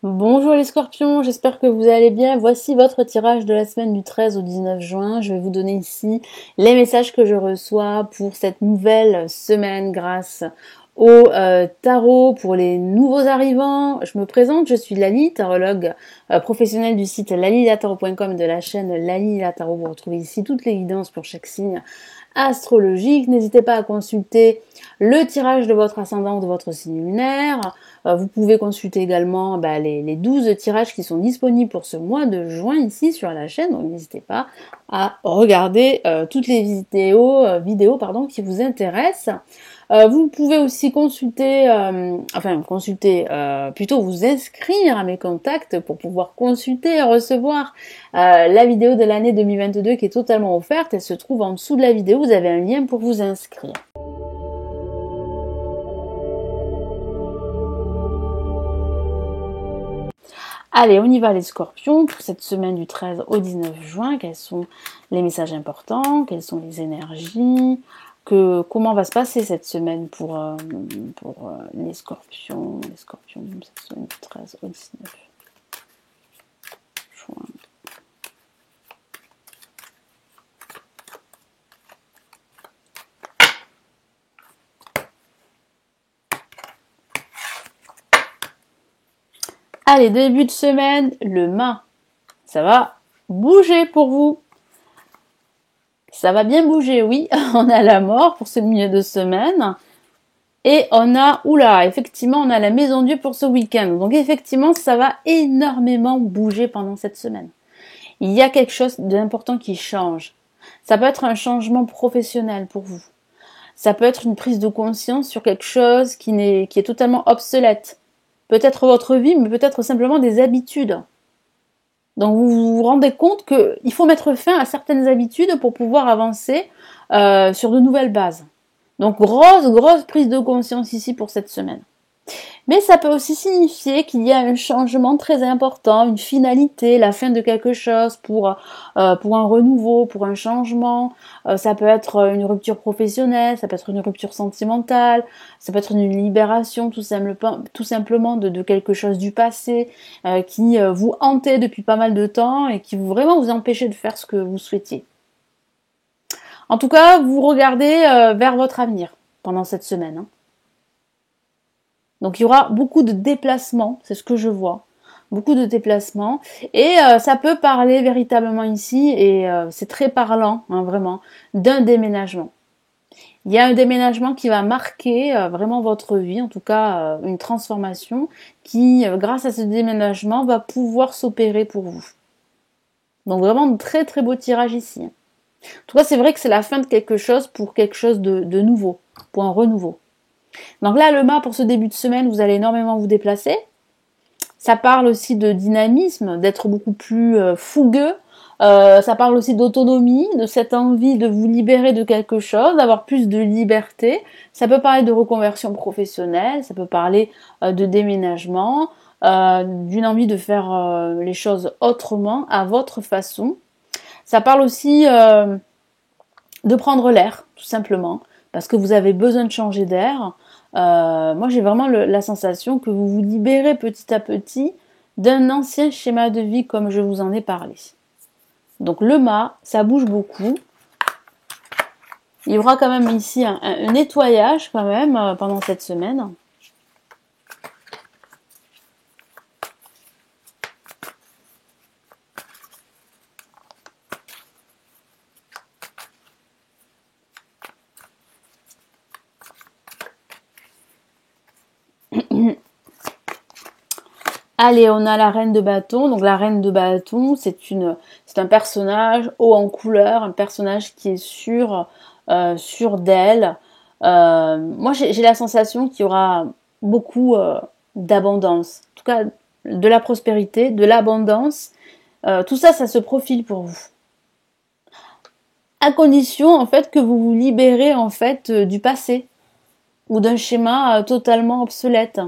Bonjour les scorpions, j'espère que vous allez bien. Voici votre tirage de la semaine du 13 au 19 juin. Je vais vous donner ici les messages que je reçois pour cette nouvelle semaine grâce au tarot pour les nouveaux arrivants. Je me présente, je suis Lali, tarologue professionnelle du site lalilatarot.com et de la chaîne Lali La Tarot. Vous retrouvez ici toutes les guidances pour chaque signe astrologique. N'hésitez pas à consulter le tirage de votre ascendant, de votre signe lunaire. Vous pouvez consulter également les 12 tirages qui sont disponibles pour ce mois de juin ici sur la chaîne. Donc n'hésitez pas à regarder toutes les vidéos qui vous intéressent. Vous pouvez aussi plutôt vous inscrire à mes contacts pour pouvoir consulter et recevoir la vidéo de l'année 2022 qui est totalement offerte. Elle se trouve en dessous de la vidéo, vous avez un lien pour vous inscrire. Allez, on y va les scorpions pour cette semaine du 13 au 19 juin. Quels sont les messages importants? Quelles sont les énergies? Comment va se passer cette semaine pour les scorpions? Les scorpions, cette semaine du 13 au 19 juin. Allez, début de semaine, le mât. Ça va bouger pour vous. Ça va bien bouger, oui. On a la mort pour ce milieu de semaine. Et on a, effectivement, on a la maison Dieu pour ce week-end. Donc effectivement, ça va énormément bouger pendant cette semaine. Il y a quelque chose d'important qui change. Ça peut être un changement professionnel pour vous. Ça peut être une prise de conscience sur quelque chose qui est totalement obsolète. Peut-être votre vie, mais peut-être simplement des habitudes. Donc vous vous rendez compte qu'il faut mettre fin à certaines habitudes pour pouvoir avancer sur de nouvelles bases. Donc grosse prise de conscience ici pour cette semaine. Mais ça peut aussi signifier qu'il y a un changement très important, une finalité, la fin de quelque chose pour un renouveau, pour un changement. Ça peut être une rupture professionnelle, ça peut être une rupture sentimentale, ça peut être une libération tout simplement de quelque chose du passé qui vous hantait depuis pas mal de temps et qui vraiment vous empêchait de faire ce que vous souhaitiez. En tout cas, vous regardez vers votre avenir pendant cette semaine. Hein. Donc il y aura beaucoup de déplacements, c'est ce que je vois. Beaucoup de déplacements. Et ça peut parler véritablement ici, et c'est très parlant, hein, vraiment, d'un déménagement. Il y a un déménagement qui va marquer vraiment votre vie, en tout cas une transformation qui, grâce à ce déménagement, va pouvoir s'opérer pour vous. Donc vraiment un très très beau tirage ici. En tout cas, c'est vrai que c'est la fin de quelque chose pour quelque chose de nouveau, pour un renouveau. Donc là, le mât, pour ce début de semaine, vous allez énormément vous déplacer. Ça parle aussi de dynamisme, d'être beaucoup plus fougueux. Ça parle aussi d'autonomie, de cette envie de vous libérer de quelque chose, d'avoir plus de liberté. Ça peut parler de reconversion professionnelle, ça peut parler de déménagement, d'une envie de faire les choses autrement, à votre façon. Ça parle aussi de prendre l'air, tout simplement, parce que vous avez besoin de changer d'air. Moi, j'ai vraiment la sensation que vous vous libérez petit à petit d'un ancien schéma de vie comme je vous en ai parlé. Donc le mât, ça bouge beaucoup. Il y aura quand même ici un nettoyage quand même pendant cette semaine. Allez, on a la reine de bâton. Donc la reine de bâton, c'est un personnage haut en couleur, un personnage qui est sûr d'elle. Moi, j'ai la sensation qu'il y aura beaucoup d'abondance. En tout cas, de la prospérité, de l'abondance. Tout ça, ça se profile pour vous. À condition, en fait, que vous vous libérez, en fait, du passé. Ou d'un schéma totalement obsolète.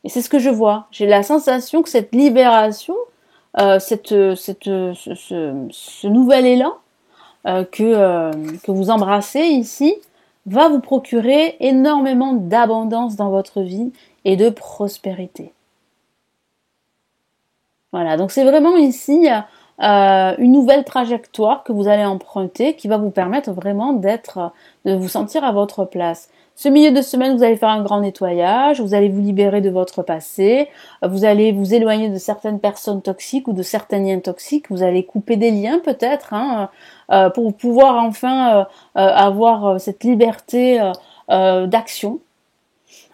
Et c'est ce que je vois. J'ai la sensation que cette libération, ce nouvel élan que vous embrassez ici, va vous procurer énormément d'abondance dans votre vie et de prospérité. Voilà, donc c'est vraiment ici une nouvelle trajectoire que vous allez emprunter qui va vous permettre vraiment de vous sentir à votre place. Ce milieu de semaine, vous allez faire un grand nettoyage, vous allez vous libérer de votre passé, vous allez vous éloigner de certaines personnes toxiques ou de certains liens toxiques, vous allez couper des liens peut-être pour pouvoir enfin avoir cette liberté d'action.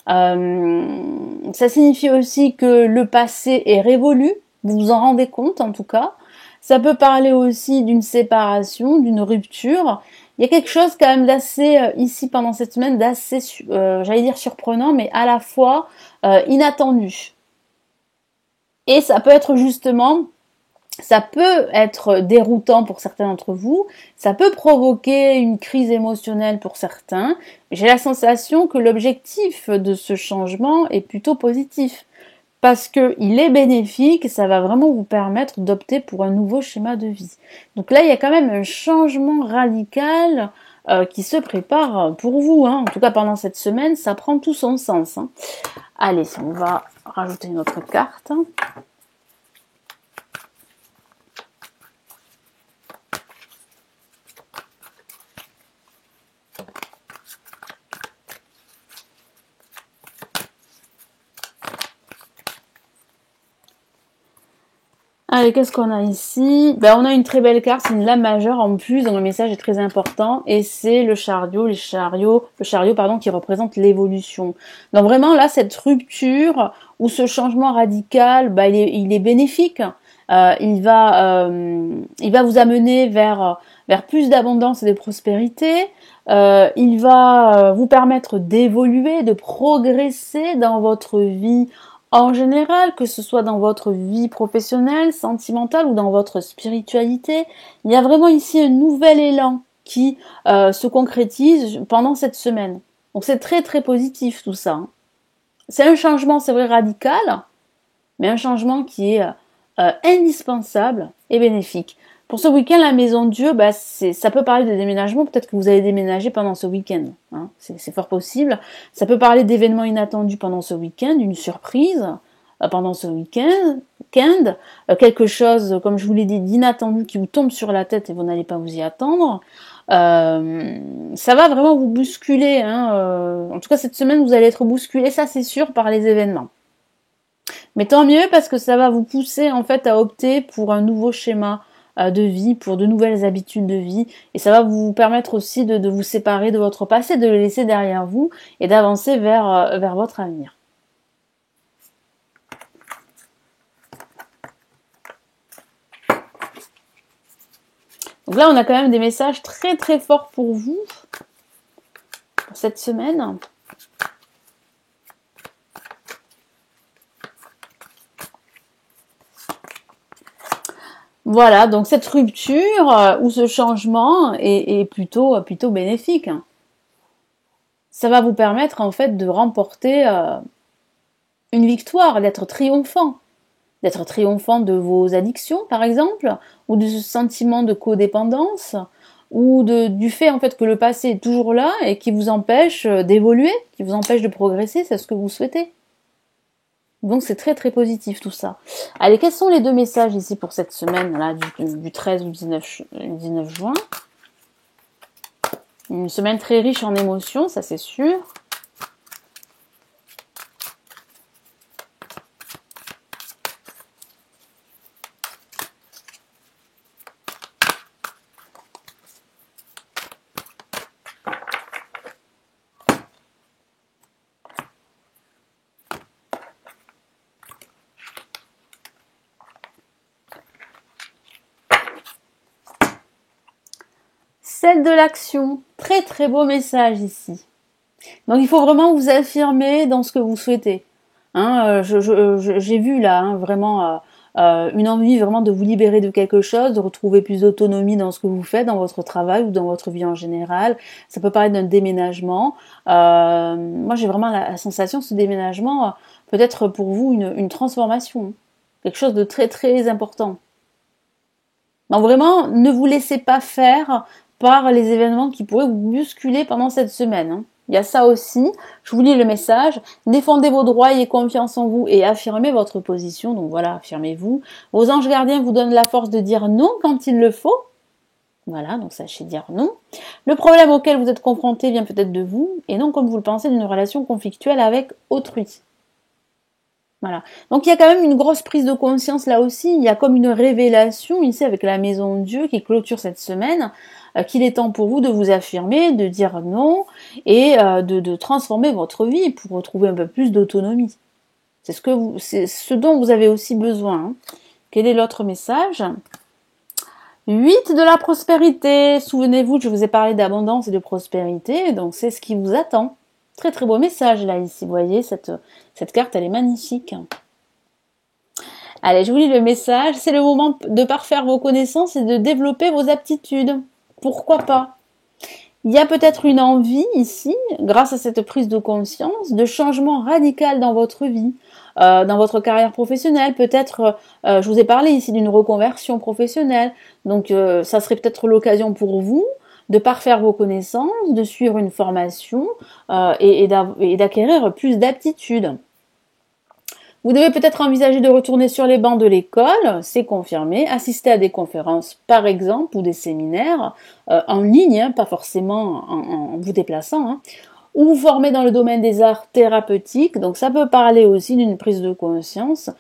Ça signifie aussi que le passé est révolu, vous vous en rendez compte en tout cas. Ça peut parler aussi d'une séparation, d'une rupture. Il y a quelque chose quand même d'assez, ici pendant cette semaine, d'assez, j'allais dire surprenant, mais à la fois inattendu. Et ça peut être justement, ça peut être déroutant pour certains d'entre vous, ça peut provoquer une crise émotionnelle pour certains. J'ai la sensation que l'objectif de ce changement est plutôt positif. Parce qu'il est bénéfique et ça va vraiment vous permettre d'opter pour un nouveau schéma de vie. Donc là, il y a quand même un changement radical qui se prépare pour vous. En tout cas, pendant cette semaine, ça prend tout son sens. Allez, on va rajouter une autre carte. Allez, qu'est-ce qu'on a ici? On a une très belle carte, c'est une lame majeure en plus, donc le message est très important, et c'est le chariot, qui représente l'évolution. Donc vraiment là, cette rupture ou ce changement radical, il est bénéfique. Il va vous amener vers plus d'abondance et de prospérité. Il va vous permettre d'évoluer, de progresser dans votre vie en général, que ce soit dans votre vie professionnelle, sentimentale ou dans votre spiritualité. Il y a vraiment ici un nouvel élan qui se concrétise pendant cette semaine. Donc c'est très très positif tout ça. C'est un changement, c'est vrai, radical, mais un changement qui est indispensable et bénéfique. Pour ce week-end, la Maison de Dieu, ça peut parler de déménagement. Peut-être que vous allez déménager pendant ce week-end. C'est fort possible. Ça peut parler d'événements inattendus pendant ce week-end, une surprise pendant ce week-end, quelque chose, comme je vous l'ai dit, d'inattendu qui vous tombe sur la tête et vous n'allez pas vous y attendre. Ça va vraiment vous bousculer. En tout cas, cette semaine, vous allez être bousculé, ça c'est sûr, par les événements. Mais tant mieux parce que ça va vous pousser en fait à opter pour un nouveau schéma de vie, pour de nouvelles habitudes de vie, et ça va vous permettre aussi de vous séparer de votre passé, de le laisser derrière vous et d'avancer vers votre avenir. Donc là, on a quand même des messages très très forts pour vous pour cette semaine. Voilà, donc cette rupture ou ce changement est plutôt bénéfique. Ça va vous permettre en fait de remporter une victoire, d'être triomphant de vos addictions par exemple, ou de ce sentiment de codépendance, ou du fait en fait que le passé est toujours là et qui vous empêche d'évoluer, qui vous empêche de progresser, c'est ce que vous souhaitez. Donc c'est très très positif tout ça. Allez, quels sont les deux messages ici pour cette semaine là du 13 au 19 juin? Une semaine très riche en émotions, ça c'est sûr. Celle de l'action, très très beau message ici. Donc il faut vraiment vous affirmer dans ce que vous souhaitez. J'ai vu là vraiment une envie vraiment de vous libérer de quelque chose, de retrouver plus d'autonomie dans ce que vous faites, dans votre travail ou dans votre vie en général. Ça peut parler d'un déménagement. Moi j'ai vraiment la sensation que ce déménagement peut être pour vous une transformation, quelque chose de très très important. Donc vraiment, ne vous laissez pas faire par les événements qui pourraient vous bousculer pendant cette semaine. Il y a ça aussi. Je vous lis le message. Défendez vos droits, ayez confiance en vous et affirmez votre position. Donc voilà, affirmez-vous. Vos anges gardiens vous donnent la force de dire non quand il le faut. Voilà, donc sachez dire non. Le problème auquel vous êtes confronté vient peut-être de vous et non, comme vous le pensez, d'une relation conflictuelle avec autrui. Voilà. Donc il y a quand même une grosse prise de conscience là aussi. Il y a comme une révélation ici avec la maison de Dieu qui clôture cette semaine, qu'il est temps pour vous de vous affirmer, de dire non et de transformer votre vie pour retrouver un peu plus d'autonomie. C'est ce dont vous avez aussi besoin. Hein. Quel est l'autre message ? 8 de la prospérité. Souvenez-vous, je vous ai parlé d'abondance et de prospérité, donc c'est ce qui vous attend. Très très beau message là ici, vous voyez, cette carte elle est magnifique. Allez, je vous lis le message. C'est le moment de parfaire vos connaissances et de développer vos aptitudes. Pourquoi pas ? Il y a peut-être une envie ici, grâce à cette prise de conscience, de changement radical dans votre vie, dans votre carrière professionnelle. Peut-être, je vous ai parlé ici d'une reconversion professionnelle. Donc, ça serait peut-être l'occasion pour vous de parfaire vos connaissances, de suivre une formation et d'acquérir plus d'aptitudes. Vous devez peut-être envisager de retourner sur les bancs de l'école, c'est confirmé, assister à des conférences par exemple ou des séminaires en ligne, hein, pas forcément en vous déplaçant, hein, ou vous former dans le domaine des arts thérapeutiques. Donc ça peut parler aussi d'une prise de conscience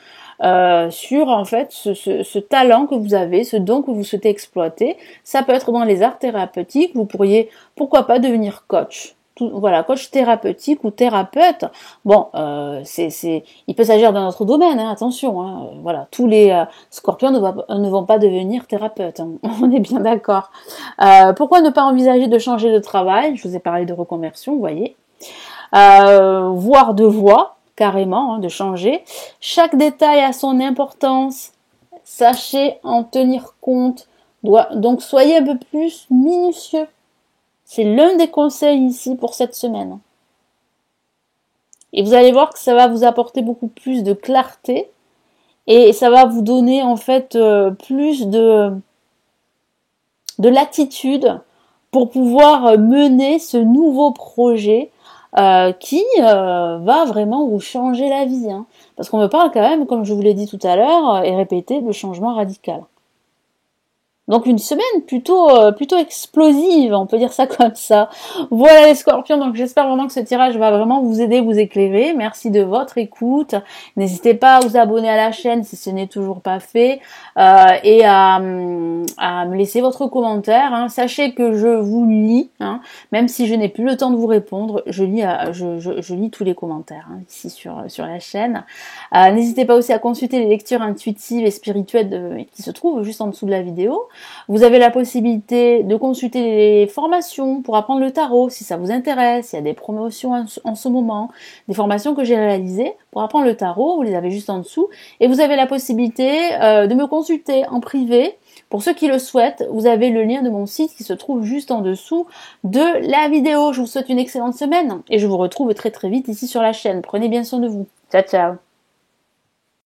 sur en fait ce talent que vous avez, ce don que vous souhaitez exploiter. Ça peut être dans les arts thérapeutiques, vous pourriez pourquoi pas devenir coach. Voilà, coach thérapeutique ou thérapeute. Bon, il peut s'agir d'un autre domaine, hein, attention. Hein, voilà, tous les scorpions ne vont pas devenir thérapeutes. Hein, on est bien d'accord. Pourquoi ne pas envisager de changer de travail ? Je vous ai parlé de reconversion, vous voyez. Voire de voie, carrément, hein, de changer. Chaque détail a son importance. Sachez en tenir compte. Donc, soyez un peu plus minutieux. C'est l'un des conseils ici pour cette semaine. Et vous allez voir que ça va vous apporter beaucoup plus de clarté et ça va vous donner en fait plus de latitude pour pouvoir mener ce nouveau projet qui va vraiment vous changer la vie. Hein. Parce qu'on me parle quand même, comme je vous l'ai dit tout à l'heure et répété, de changement radical. Donc une semaine plutôt explosive, on peut dire ça comme ça. Voilà les scorpions, donc j'espère vraiment que ce tirage va vraiment vous aider, vous éclairer. Merci de votre écoute. N'hésitez pas à vous abonner à la chaîne si ce n'est toujours pas fait et à me laisser votre commentaire. Hein. Sachez que je vous lis, hein, même si je n'ai plus le temps de vous répondre, je lis tous les commentaires hein, ici sur la chaîne. N'hésitez pas aussi à consulter les lectures intuitives et spirituelles qui se trouvent juste en dessous de la vidéo. Vous avez la possibilité de consulter les formations pour apprendre le tarot si ça vous intéresse. Il y a des promotions en ce moment, des formations que j'ai réalisées pour apprendre le tarot, vous les avez juste en dessous. Et vous avez la possibilité de me consulter en privé. Pour ceux qui le souhaitent, vous avez le lien de mon site qui se trouve juste en dessous de la vidéo. Je vous souhaite une excellente semaine et je vous retrouve très très vite ici sur la chaîne. Prenez bien soin de vous. Ciao ciao.